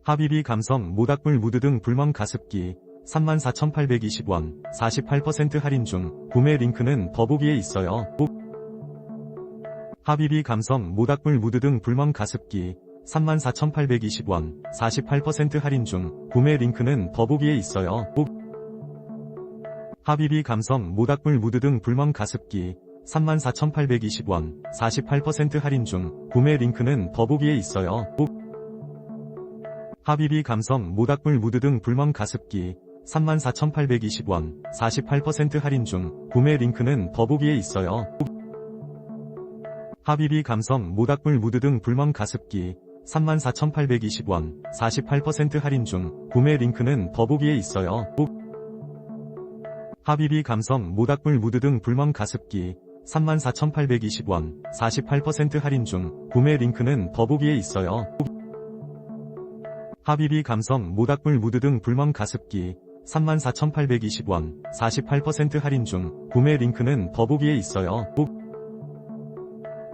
하비비 감성 모닥불 무드 등 불멍 가습기 34,820원 48% 할인 중. 구매 링크는 더보기에 있어요. 하비비 감성 모닥불 무드 등 불멍 가습기 34,820원 48% 할인 중. 구매 링크는 더보기에 있어요. 하비비 감성 모닥불 무드 등 불멍 가습기 34,820원 48% 할인 중. 구매 링크는 더보기에 있어요. 하비비 감성 모닥불 무드 등 불멍 가습기 34,820원 48% 할인 중. 구매 링크는 더보기에 있어요. 하비비 감성 모닥불 무드 등 불멍 가습기 34,820원 48% 할인 중. 구매 링크는 더보기에 있어요. 하비비 감성 모닥불 무드 등 불멍 가습기 34,820원 48% 할인 중. 구매 링크는 더보기에 있어요. 하비비 감성 모닥불 무드 등 불멍 가습기 34,820원 48% 할인 중. 구매 링크는 더보기에 있어요.